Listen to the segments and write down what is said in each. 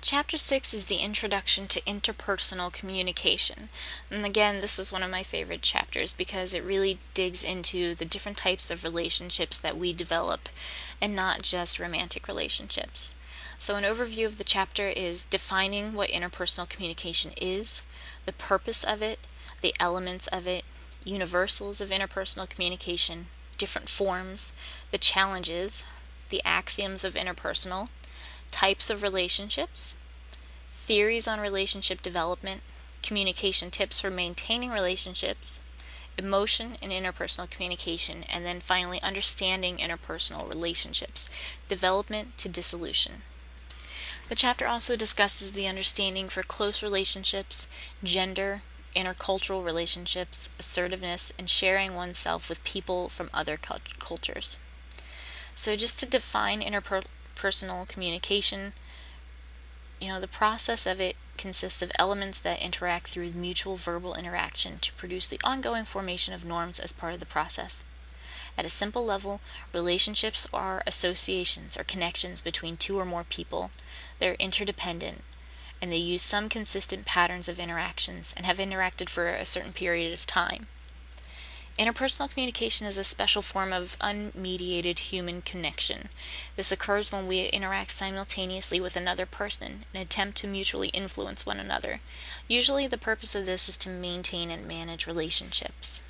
Chapter 6 is the Introduction to Interpersonal Communication. And again, this is one of my favorite chapters because it really digs into the different types of relationships that we develop and not just romantic relationships. So an overview of the chapter is defining what interpersonal communication is, the purpose of it, the elements of it, universals of interpersonal communication, different forms, the challenges, the axioms of interpersonal, types of relationships, theories on relationship development, communication tips for maintaining relationships, emotion in interpersonal communication, and then finally understanding interpersonal relationships, development to dissolution. The chapter also discusses the understanding for close relationships, gender, intercultural relationships, assertiveness, and sharing oneself with people from other cultures. So just to define interpersonal communication, the process of it consists of elements that interact through mutual verbal interaction to produce the ongoing formation of norms as part of the process. At a simple level, relationships are associations or connections between two or more people. They're interdependent, and they use some consistent patterns of interactions and have interacted for a certain period of time. Interpersonal communication is a special form of unmediated human connection. This occurs when we interact simultaneously with another person and attempt to mutually influence one another. Usually the purpose of this is to maintain and manage relationships.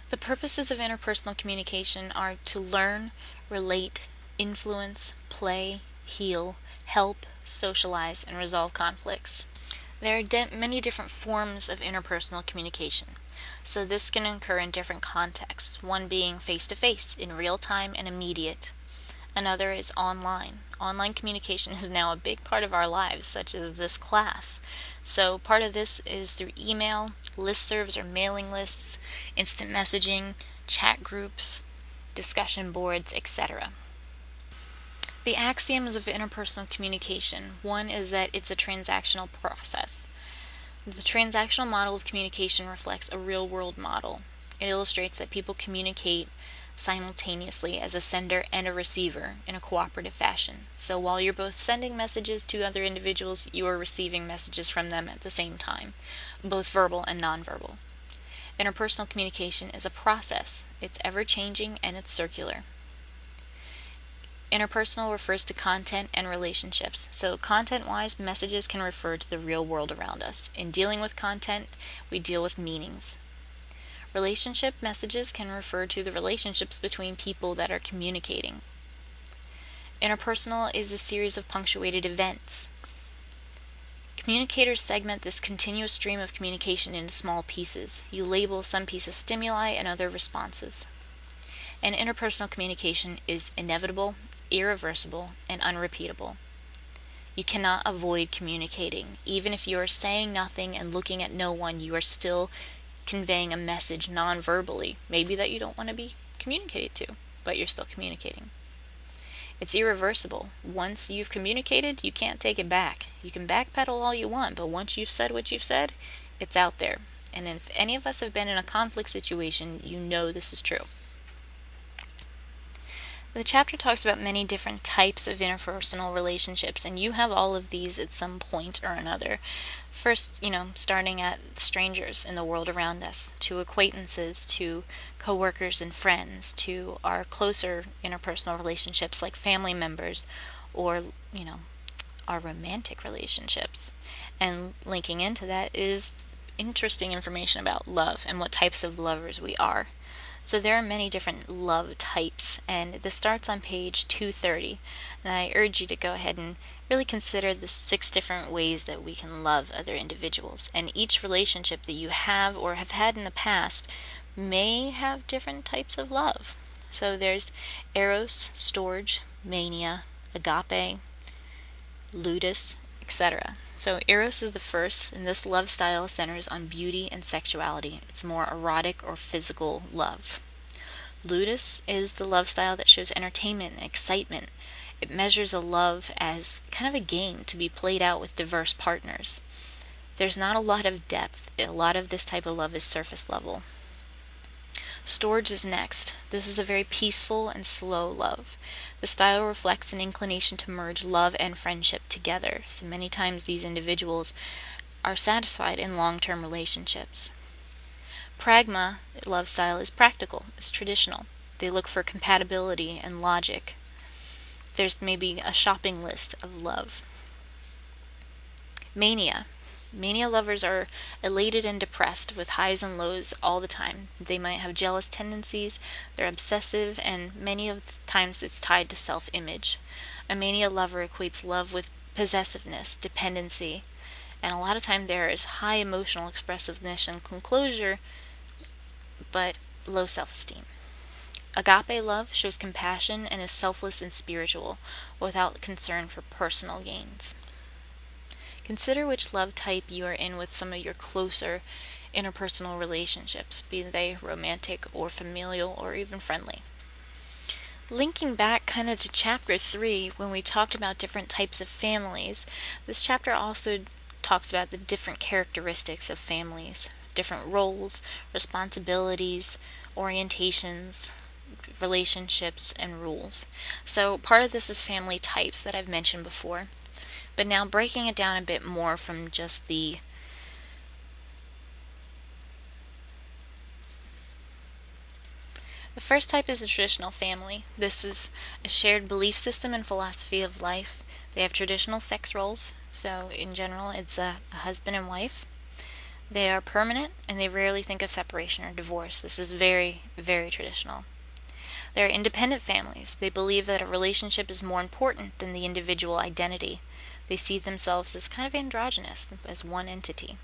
The purposes of interpersonal communication are to learn, relate, influence, play, heal, help, socialize, and resolve conflicts. There are many different forms of interpersonal communication. So this can occur in different contexts, one being face-to-face, in real time and immediate. Another is online. Online communication is now a big part of our lives, such as this class. So part of this is through email, listservs or mailing lists, instant messaging, chat groups, discussion boards, etc. The axioms of interpersonal communication. One is that it's a transactional process. The transactional model of communication reflects a real-world model. It illustrates that people communicate simultaneously as a sender and a receiver in a cooperative fashion. So while you're both sending messages to other individuals, you are receiving messages from them at the same time, both verbal and nonverbal. Interpersonal communication is a process. It's ever-changing and it's circular. Interpersonal refers to content and relationships. So content-wise, messages can refer to the real world around us. In dealing with content, we deal with meanings. Relationship messages can refer to the relationships between people that are communicating. Interpersonal is a series of punctuated events. Communicators segment this continuous stream of communication into small pieces. You label some pieces stimuli and other responses. And interpersonal communication is inevitable, irreversible, and unrepeatable. You cannot avoid communicating. Even if you are saying nothing and looking at no one, you are still conveying a message non-verbally, maybe that you don't want to be communicated to, but you're still communicating. It's irreversible. Once you've communicated, you can't take it back. You can backpedal all you want, but once you've said what you've said, it's out there. And if any of us have been in a conflict situation, you know this is true. The chapter talks about many different types of interpersonal relationships, and you have all of these at some point or another. First, starting at strangers in the world around us, to acquaintances, to coworkers and friends, to our closer interpersonal relationships like family members, or, our romantic relationships. And linking into that is interesting information about love and what types of lovers we are. So there are many different love types, and this starts on page 230, and I urge you to go ahead and really consider the 6 different ways that we can love other individuals, and each relationship that you have or have had in the past may have different types of love. So there's eros, storge, mania, agape, ludus, etc. So eros is the first, and this love style centers on beauty and sexuality. It's more erotic or physical love. Ludus is the love style that shows entertainment and excitement. It measures a love as kind of a game to be played out with diverse partners. There's not a lot of depth. A lot of this type of love is surface level. Storge is next. This is a very peaceful and slow love. The style reflects an inclination to merge love and friendship together, so many times these individuals are satisfied in long-term relationships. Pragma love style is practical, is traditional. They look for compatibility and logic. There's maybe a shopping list of love. Mania. Mania lovers are elated and depressed with highs and lows all the time. They might have jealous tendencies, they're obsessive, and many of the times it's tied to self-image. A mania lover equates love with possessiveness, dependency, and a lot of time there is high emotional expressiveness and closure, but low self-esteem. Agape love shows compassion and is selfless and spiritual, without concern for personal gains. Consider which love type you are in with some of your closer interpersonal relationships, be they romantic or familial or even friendly. Linking back kind of to chapter 3, when we talked about different types of families, this chapter also talks about the different characteristics of families, different roles, responsibilities, orientations, relationships, and rules. So part of this is family types that I've mentioned before, but now breaking it down a bit more from just the first type is the traditional family. This is a shared belief system and philosophy of life. They have traditional sex roles, so in general it's a husband and wife. They are permanent and they rarely think of separation or divorce. This is very, very traditional. They are independent families. They believe that a relationship is more important than the individual identity. They see themselves as kind of androgynous, as one entity.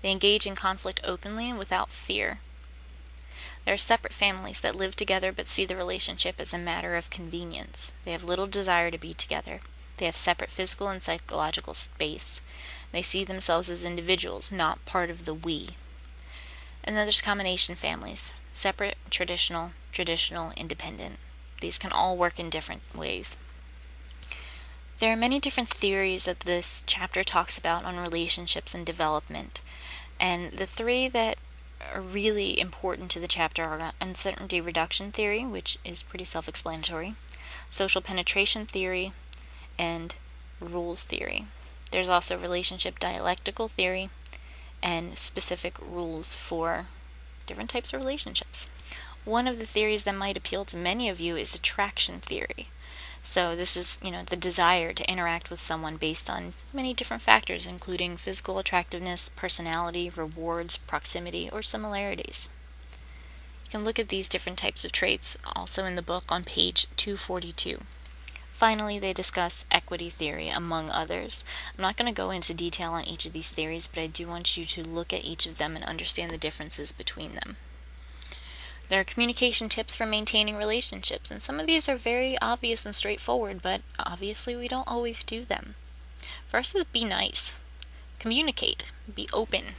They engage in conflict openly and without fear. There are separate families that live together but see the relationship as a matter of convenience. They have little desire to be together. They have separate physical and psychological space. They see themselves as individuals, not part of the we. And then there's combination families. Separate, traditional, independent. These can all work in different ways. There are many different theories that this chapter talks about on relationships and development. And the three that are really important to the chapter are uncertainty reduction theory, which is pretty self-explanatory, social penetration theory, and rules theory. There's also relationship dialectical theory and specific rules for different types of relationships. One of the theories that might appeal to many of you is attraction theory. So this is, the desire to interact with someone based on many different factors, including physical attractiveness, personality, rewards, proximity, or similarities. You can look at these different types of traits also in the book on page 242. Finally, they discuss equity theory, among others. I'm not going to go into detail on each of these theories, but I do want you to look at each of them and understand the differences between them. There are communication tips for maintaining relationships, and some of these are very obvious and straightforward, but obviously we don't always do them. First is be nice. Communicate. Be open.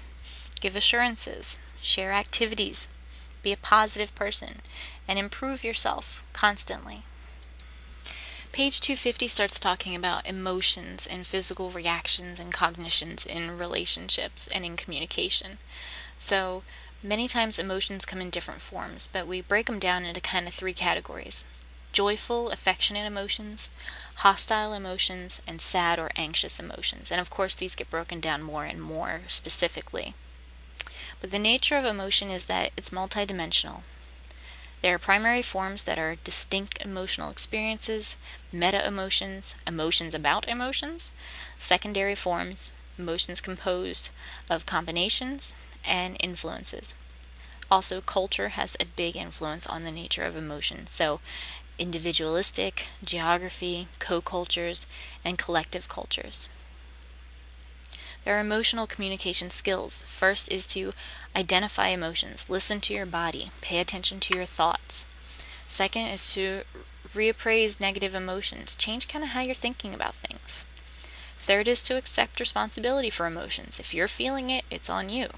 Give assurances. Share activities. Be a positive person, and improve yourself constantly. Page 250 starts talking about emotions and physical reactions and cognitions in relationships and in communication. So, many times emotions come in different forms, but we break them down into kind of three categories: joyful, affectionate emotions, hostile emotions, and sad or anxious emotions. And of course, these get broken down more and more specifically. But the nature of emotion is that it's multidimensional. There are primary forms that are distinct emotional experiences, meta-emotions, emotions about emotions, secondary forms, emotions composed of combinations, and influences. Also, culture has a big influence on the nature of emotion. So, individualistic, geography, co-cultures, and collective cultures. There are emotional communication skills. First is to identify emotions, listen to your body, pay attention to your thoughts. Second is to reappraise negative emotions, change kind of how you're thinking about things. Third is to accept responsibility for emotions. If you're feeling it, it's on you.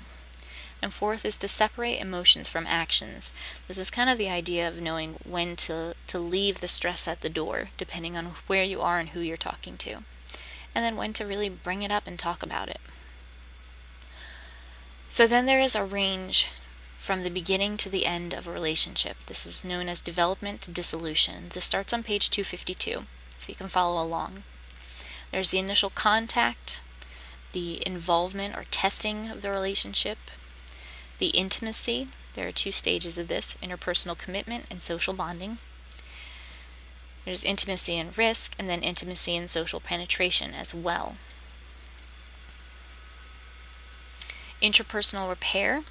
And fourth is to separate emotions from actions. This is kind of the idea of knowing when to leave the stress at the door, depending on where you are and who you're talking to. And then when to really bring it up and talk about it. So then there is a range from the beginning to the end of a relationship. This is known as development to dissolution. This starts on page 252, so you can follow along. There's the initial contact, the involvement or testing of the relationship, the intimacy. There are two stages of this: interpersonal commitment and social bonding. There's intimacy and risk, and then intimacy and social penetration as well. Interpersonal repair.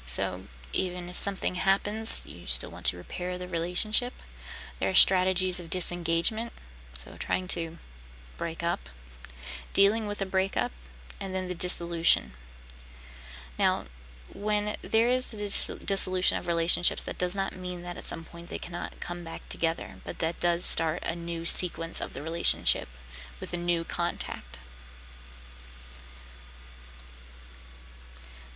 So even if something happens, you still want to repair the relationship. There are strategies of disengagement, so trying to break up, dealing with a breakup, and then the dissolution. Now, when there is the dissolution of relationships, that does not mean that at some point they cannot come back together, but that does start a new sequence of the relationship with a new contact.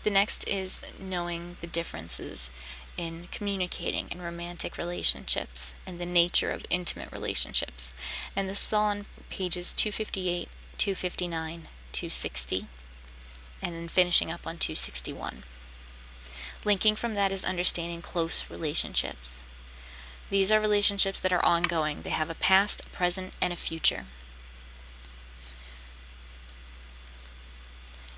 The next is knowing the differences in communicating in romantic relationships and the nature of intimate relationships. And this is all on pages 258, 259, 260, and then finishing up on 261. Linking from that is understanding close relationships. These are relationships that are ongoing. They have a past, a present, and a future.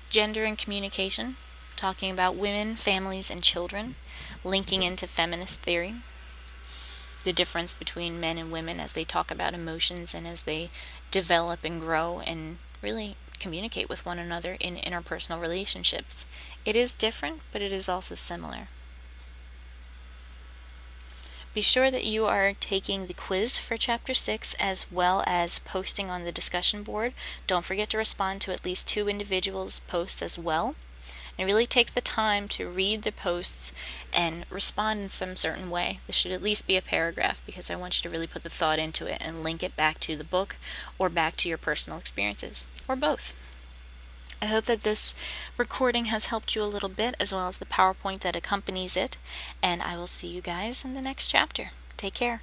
Gender and communication, talking about women, families, and children, linking into feminist theory. The difference between men and women as they talk about emotions and as they develop and grow and really communicate with one another in interpersonal relationships. It is different, but it is also similar. Be sure that you are taking the quiz for Chapter 6 as well as posting on the discussion board. Don't forget to respond to at least 2 individuals' posts as well. And really take the time to read the posts and respond in some certain way. This should at least be a paragraph because I want you to really put the thought into it and link it back to the book or back to your personal experiences, or both. I hope that this recording has helped you a little bit, as well as the PowerPoint that accompanies it, and I will see you guys in the next chapter. Take care.